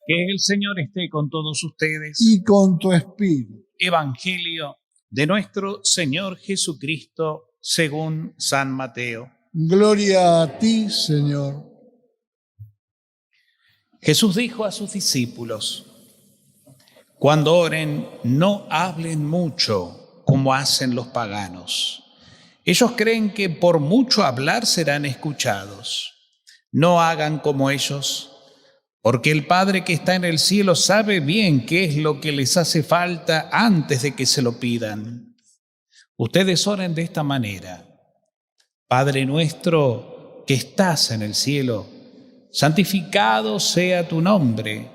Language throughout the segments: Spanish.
Que el Señor esté con todos ustedes. Y con tu espíritu. Evangelio de nuestro Señor Jesucristo según San Mateo. Gloria a ti, Señor. Jesús dijo a sus discípulos: cuando oren, no hablen mucho como hacen los paganos. Ellos creen que por mucho hablar serán escuchados. No hagan como ellos, porque el Padre que está en el cielo sabe bien qué es lo que les hace falta antes de que se lo pidan. Ustedes oren de esta manera: Padre nuestro que estás en el cielo, santificado sea tu nombre,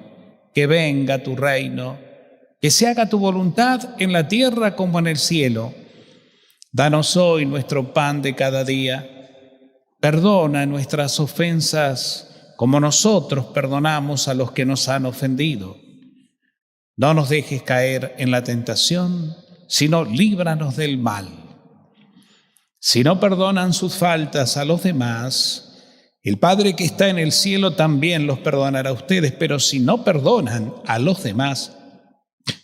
que venga tu reino, que se haga tu voluntad en la tierra como en el cielo. Danos hoy nuestro pan de cada día. Perdona nuestras ofensas como nosotros perdonamos a los que nos han ofendido. No nos dejes caer en la tentación, sino líbranos del mal. Si no perdonan sus faltas a los demás, el Padre que está en el cielo también los perdonará a ustedes, pero si no perdonan a los demás,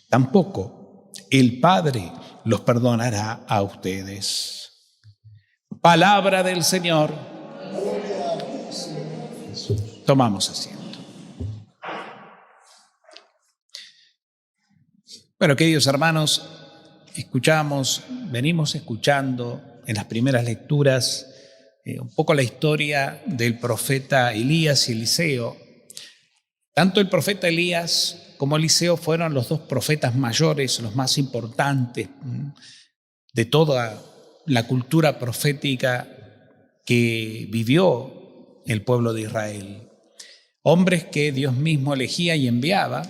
tampoco el Padre los perdonará a ustedes. Palabra del Señor. Tomamos asiento. Bueno, queridos hermanos, venimos escuchando en las primeras lecturas un poco la historia del profeta Elías y Eliseo. Tanto el profeta Elías como Eliseo fueron los dos profetas mayores, los más importantes de toda la cultura profética que vivió el pueblo de Israel. Hombres que Dios mismo elegía y enviaba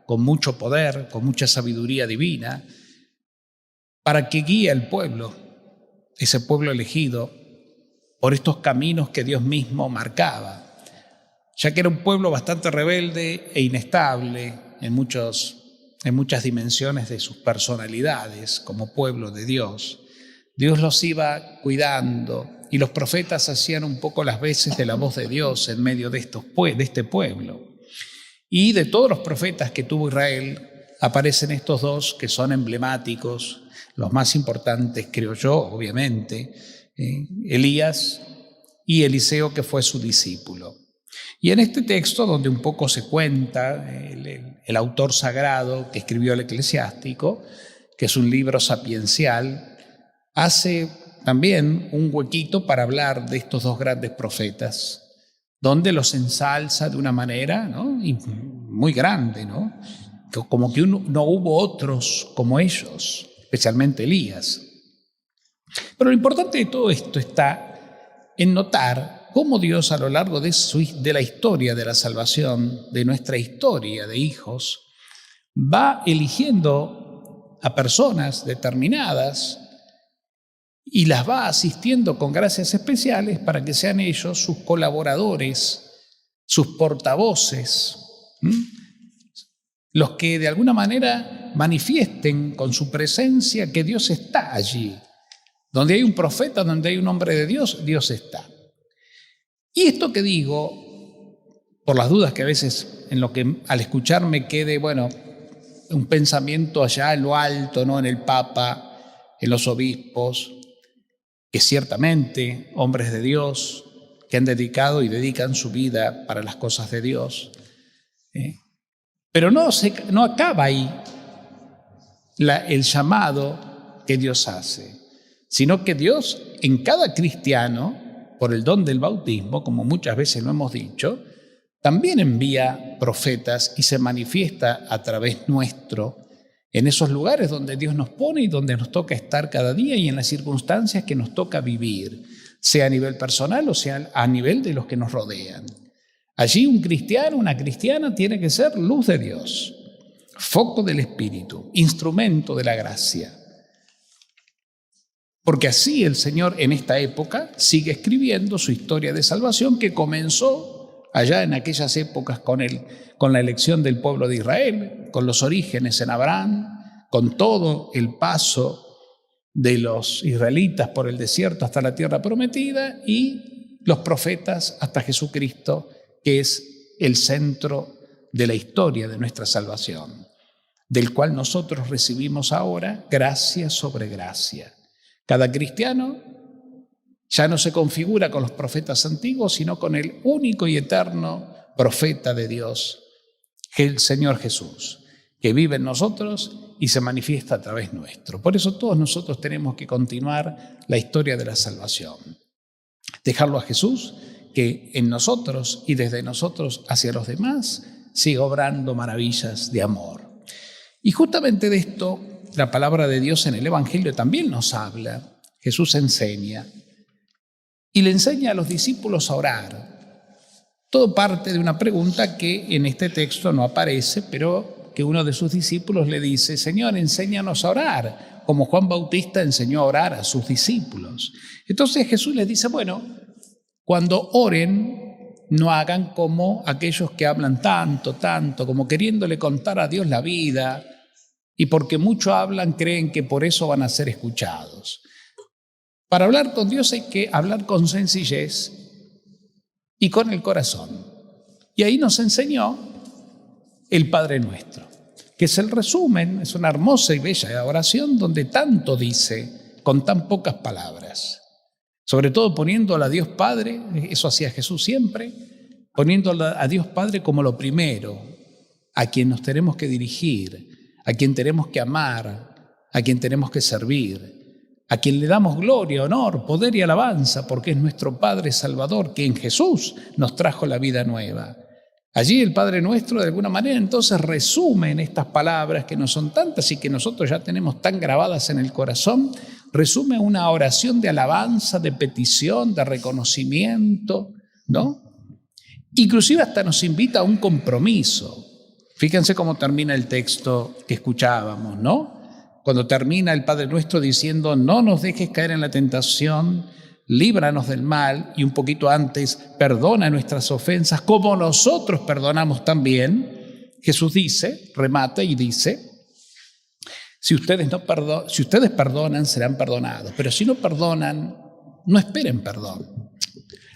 con mucho poder, con mucha sabiduría divina, para que guíe al pueblo, ese pueblo elegido, por estos caminos que Dios mismo marcaba, ya que era un pueblo bastante rebelde e inestable en muchas dimensiones de sus personalidades como pueblo de Dios. Dios los iba cuidando y los profetas hacían un poco las veces de la voz de Dios en medio de este pueblo. Y de todos los profetas que tuvo Israel, aparecen estos dos que son emblemáticos, los más importantes, creo yo, obviamente, Elías y Eliseo, que fue su discípulo. Y en este texto, donde un poco se cuenta el autor sagrado que escribió el Eclesiástico, que es un libro sapiencial, hace también un huequito para hablar de estos dos grandes profetas, donde los ensalza de una manera, ¿no?, muy grande, ¿no?, como que no hubo otros como ellos, especialmente Elías. Pero lo importante de todo esto está en notar cómo Dios, a lo largo de la historia de la salvación, de nuestra historia de hijos, va eligiendo a personas determinadas y las va asistiendo con gracias especiales para que sean ellos sus colaboradores, sus portavoces, los que de alguna manera manifiesten con su presencia que Dios está allí. Donde hay un profeta, donde hay un hombre de Dios, Dios está. Y esto que digo, por las dudas que a veces en lo que al escucharme quede, un pensamiento allá en lo alto, ¿no?, en el Papa, en los obispos, que ciertamente hombres de Dios que han dedicado y dedican su vida para las cosas de Dios. Pero no acaba ahí el llamado que Dios hace, sino que Dios en cada cristiano, por el don del bautismo, como muchas veces lo hemos dicho, también envía profetas y se manifiesta a través nuestro en esos lugares donde Dios nos pone y donde nos toca estar cada día y en las circunstancias que nos toca vivir, sea a nivel personal o sea a nivel de los que nos rodean. Allí un cristiano, una cristiana tiene que ser luz de Dios, foco del Espíritu, instrumento de la gracia. Porque así el Señor en esta época sigue escribiendo su historia de salvación que comenzó allá en aquellas épocas con la elección del pueblo de Israel, con los orígenes en Abraham, con todo el paso de los israelitas por el desierto hasta la tierra prometida y los profetas hasta Jesucristo, que es el centro de la historia de nuestra salvación, del cual nosotros recibimos ahora gracia sobre gracia. Cada cristiano ya no se configura con los profetas antiguos, sino con el único y eterno profeta de Dios, el Señor Jesús, que vive en nosotros y se manifiesta a través nuestro. Por eso todos nosotros tenemos que continuar la historia de la salvación. Dejarlo a Jesús, que en nosotros y desde nosotros hacia los demás siga obrando maravillas de amor. Y justamente de esto la palabra de Dios en el Evangelio también nos habla. Jesús enseña y le enseña a los discípulos a orar. Todo parte de una pregunta que en este texto no aparece, pero que uno de sus discípulos le dice: Señor, enséñanos a orar, como Juan Bautista enseñó a orar a sus discípulos. Entonces Jesús les dice: bueno, cuando oren, no hagan como aquellos que hablan tanto, como queriéndole contar a Dios la vida, y porque mucho hablan creen que por eso van a ser escuchados. Para hablar con Dios hay que hablar con sencillez y con el corazón. Y ahí nos enseñó el Padre Nuestro, que es el resumen, es una hermosa y bella oración donde tanto dice con tan pocas palabras. Sobre todo poniéndola a Dios Padre, eso hacía Jesús siempre, poniéndola a Dios Padre como lo primero, a quien nos tenemos que dirigir, a quien tenemos que amar, a quien tenemos que servir, a quien le damos gloria, honor, poder y alabanza, porque es nuestro Padre Salvador, que en Jesús nos trajo la vida nueva. Allí el Padre Nuestro, de alguna manera, entonces resume en estas palabras, que no son tantas y que nosotros ya tenemos tan grabadas en el corazón, resume una oración de alabanza, de petición, de reconocimiento, ¿no? Inclusive hasta nos invita a un compromiso. Fíjense cómo termina el texto que escuchábamos, ¿no? Cuando termina el Padre Nuestro diciendo: no nos dejes caer en la tentación, líbranos del mal, y un poquito antes, perdona nuestras ofensas como nosotros perdonamos también. Jesús dice, remata y dice: si ustedes perdonan, serán perdonados, pero si no perdonan, no esperen perdón.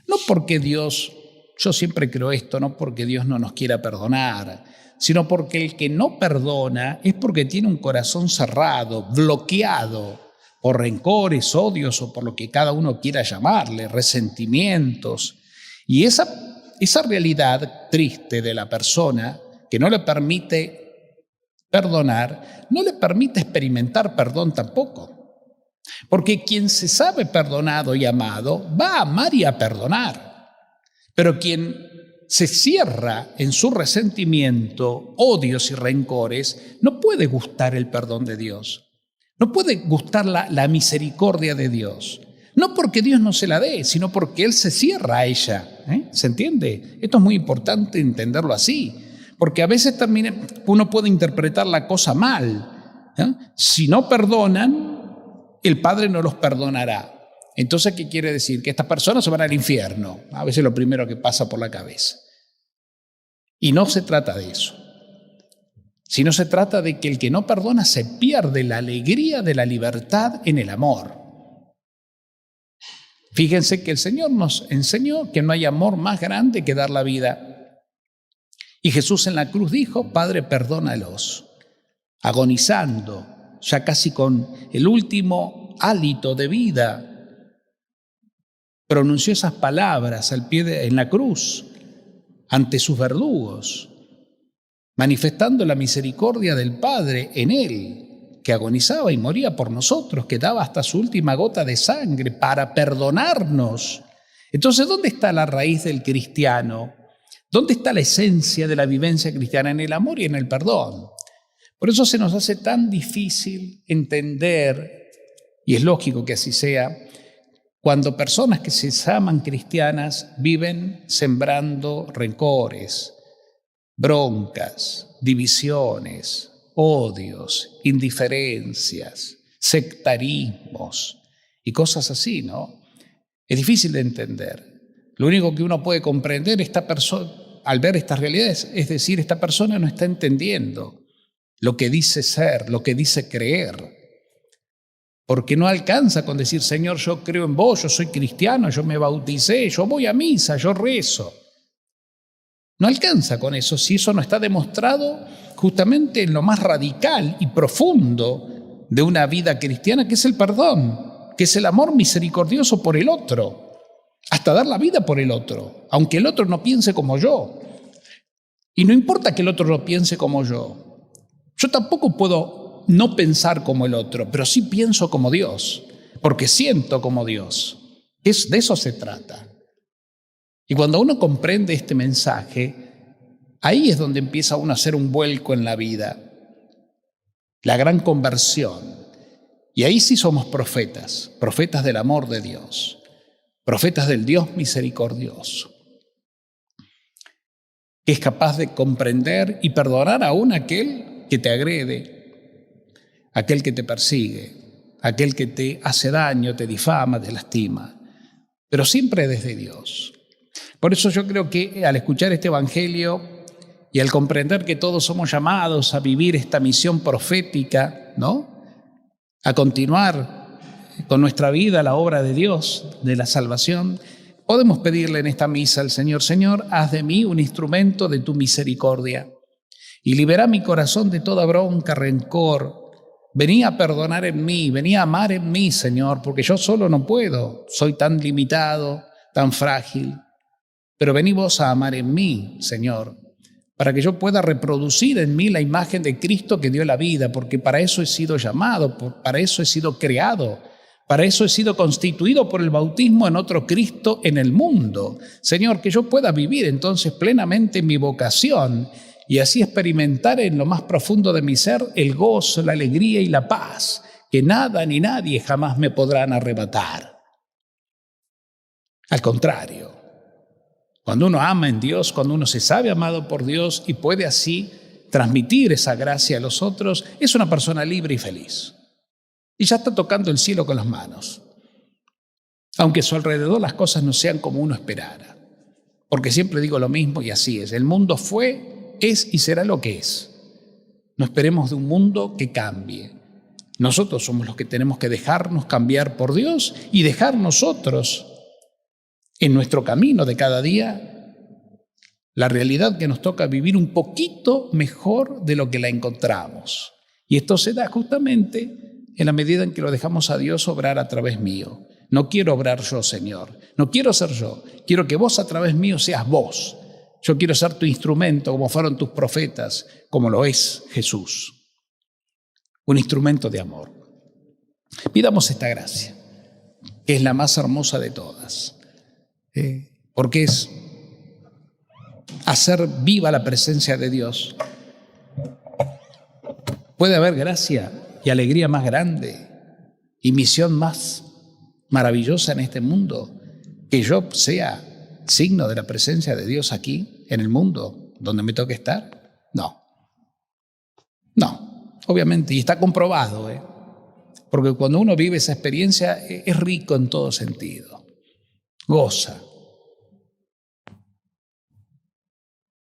No porque Dios, yo siempre creo esto, no porque Dios no nos quiera perdonar, sino porque el que no perdona es porque tiene un corazón cerrado, bloqueado por rencores, odios o por lo que cada uno quiera llamarle, resentimientos. Y esa realidad triste de la persona que no le permite perdonar, no le permite experimentar perdón tampoco. Porque quien se sabe perdonado y amado va a amar y a perdonar. Pero quien se cierra en su resentimiento, odios y rencores, no puede gustar el perdón de Dios. No puede gustar la misericordia de Dios. No porque Dios no se la dé, sino porque Él se cierra a ella. ¿Se entiende? Esto es muy importante entenderlo así. Porque a veces uno puede interpretar la cosa mal. Si no perdonan, el Padre no los perdonará. Entonces, ¿qué quiere decir? Que estas personas se van al infierno. A veces es lo primero que pasa por la cabeza. Y no se trata de eso. Sino se trata de que el que no perdona se pierde la alegría de la libertad en el amor. Fíjense que el Señor nos enseñó que no hay amor más grande que dar la vida. Y Jesús en la cruz dijo: Padre, perdónalos. Agonizando, ya casi con el último hálito de vida, pronunció esas palabras en la cruz ante sus verdugos, manifestando la misericordia del Padre en Él, que agonizaba y moría por nosotros, que daba hasta su última gota de sangre para perdonarnos. Entonces, ¿dónde está la raíz del cristiano? ¿Dónde está la esencia de la vivencia cristiana? En el amor y en el perdón. Por eso se nos hace tan difícil entender, y es lógico que así sea, cuando personas que se llaman cristianas viven sembrando rencores, broncas, divisiones, odios, indiferencias, sectarismos y cosas así, ¿no? Es difícil de entender. Lo único que uno puede comprender al ver estas realidades es decir, esta persona no está entendiendo lo que dice ser, lo que dice creer. Porque no alcanza con decir: Señor, yo creo en vos, yo soy cristiano, yo me bauticé, yo voy a misa, yo rezo. No alcanza con eso si eso no está demostrado justamente en lo más radical y profundo de una vida cristiana, que es el perdón, que es el amor misericordioso por el otro, hasta dar la vida por el otro, aunque el otro no piense como yo. Y no importa que el otro no piense como yo. Yo tampoco puedo no pensar como el otro, pero sí pienso como Dios, porque siento como Dios. De eso se trata. Y cuando uno comprende este mensaje, ahí es donde empieza uno a hacer un vuelco en la vida, la gran conversión. Y ahí sí somos profetas, profetas del amor de Dios, profetas del Dios misericordioso, que es capaz de comprender y perdonar aún a aquel que te agrede, aquel que te persigue, aquel que te hace daño, te difama, te lastima, pero siempre desde Dios. Por eso yo creo que al escuchar este evangelio y al comprender que todos somos llamados a vivir esta misión profética, ¿no?, a continuar con nuestra vida la obra de Dios, de la salvación, podemos pedirle en esta misa al Señor: Señor, haz de mí un instrumento de tu misericordia y libera mi corazón de toda bronca, rencor. Vení a perdonar en mí, vení a amar en mí, Señor, porque yo solo no puedo, soy tan limitado, tan frágil. Pero vení vos a amar en mí, Señor, para que yo pueda reproducir en mí la imagen de Cristo que dio la vida, porque para eso he sido llamado, para eso he sido creado, para eso he sido constituido por el bautismo en otro Cristo en el mundo. Señor, que yo pueda vivir entonces plenamente mi vocación y así experimentar en lo más profundo de mi ser el gozo, la alegría y la paz que nada ni nadie jamás me podrán arrebatar. Al contrario, cuando uno ama en Dios, cuando uno se sabe amado por Dios y puede así transmitir esa gracia a los otros, es una persona libre y feliz. Y ya está tocando el cielo con las manos, aunque a su alrededor las cosas no sean como uno esperara. Porque siempre digo lo mismo y así es. El mundo fue, es y será lo que es. No esperemos de un mundo que cambie. Nosotros somos los que tenemos que dejarnos cambiar por Dios y dejar nosotros en nuestro camino de cada día la realidad que nos toca vivir un poquito mejor de lo que la encontramos. Y esto se da justamente en la medida en que lo dejamos a Dios obrar a través mío. No quiero obrar yo, Señor, no quiero ser yo, quiero que vos a través mío seas vos. Yo quiero ser tu instrumento como fueron tus profetas, como lo es Jesús. Un instrumento de amor. Pidamos esta gracia, que es la más hermosa de todas. Porque es hacer viva la presencia de Dios. Puede haber gracia y alegría más grande y misión más maravillosa en este mundo que yo sea signo de la presencia de Dios aquí en el mundo donde me toque estar. No, obviamente, y está comprobado, porque cuando uno vive esa experiencia es rico en todo sentido. Goza.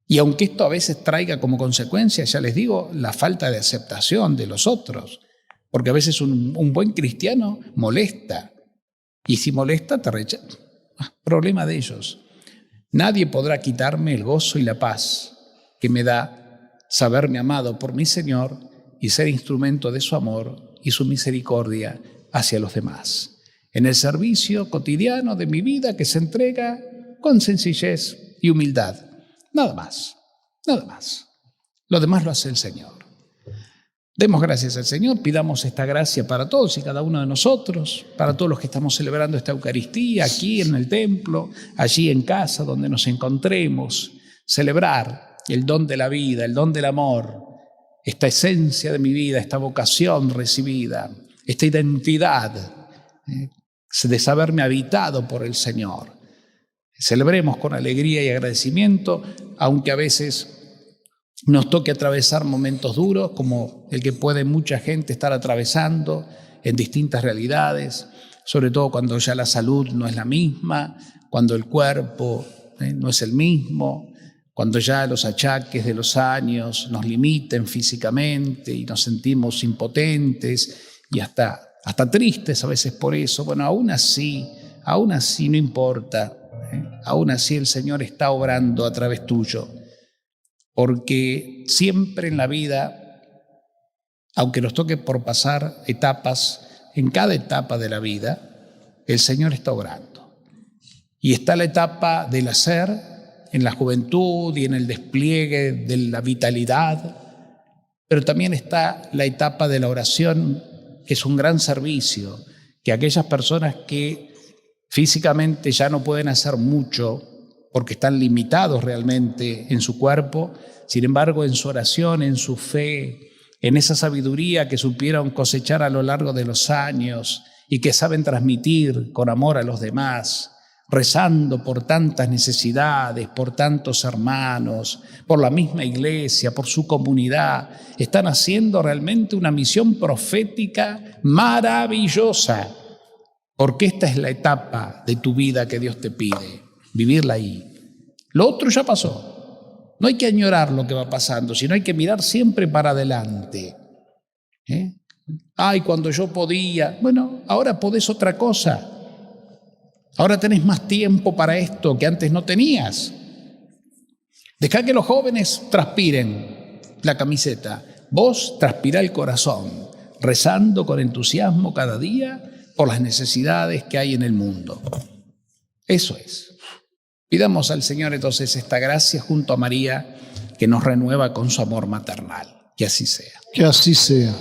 Y aunque esto a veces traiga como consecuencia, ya les digo, la falta de aceptación de los otros, porque a veces un buen cristiano molesta, y si molesta te rechaza. Problema de ellos. Nadie podrá quitarme el gozo y la paz que me da saberme amado por mi Señor y ser instrumento de su amor y su misericordia hacia los demás. En el servicio cotidiano de mi vida que se entrega con sencillez y humildad. Nada más. Lo demás lo hace el Señor. Demos gracias al Señor, pidamos esta gracia para todos y cada uno de nosotros, para todos los que estamos celebrando esta Eucaristía, aquí en el templo, allí en casa, donde nos encontremos, celebrar el don de la vida, el don del amor, esta esencia de mi vida, esta vocación recibida, esta identidad de saberme habitado por el Señor. Celebremos con alegría y agradecimiento, aunque a veces nos toque atravesar momentos duros, como el que puede mucha gente estar atravesando en distintas realidades, sobre todo cuando ya la salud no es la misma, cuando el cuerpo no es el mismo, cuando ya los achaques de los años nos limiten físicamente y nos sentimos impotentes y hasta tristes a veces por eso. Bueno, aún así no importa, aún así el Señor está obrando a través tuyo. porque siempre en la vida, aunque nos toque por pasar etapas, en cada etapa de la vida, el Señor está obrando. Y está la etapa del hacer, en la juventud y en el despliegue de la vitalidad, pero también está la etapa de la oración, que es un gran servicio, que aquellas personas que físicamente ya no pueden hacer mucho porque están limitados realmente en su cuerpo, sin embargo en su oración, en su fe, en esa sabiduría que supieron cosechar a lo largo de los años y que saben transmitir con amor a los demás, rezando por tantas necesidades, por tantos hermanos, por la misma iglesia, por su comunidad, están haciendo realmente una misión profética maravillosa, porque esta es la etapa de tu vida que Dios te pide, vivirla ahí. Lo otro ya pasó. No hay que añorar lo que va pasando, sino hay que mirar siempre para adelante. Ay, cuando yo podía. Bueno, ahora podés otra cosa. Ahora tenés más tiempo para esto que antes no tenías. Dejá que los jóvenes transpiren la camiseta. Vos transpirá el corazón, rezando con entusiasmo cada día por las necesidades que hay en el mundo. Eso es. Pidamos al Señor entonces esta gracia junto a María, que nos renueva con su amor maternal. Que así sea. Que así sea.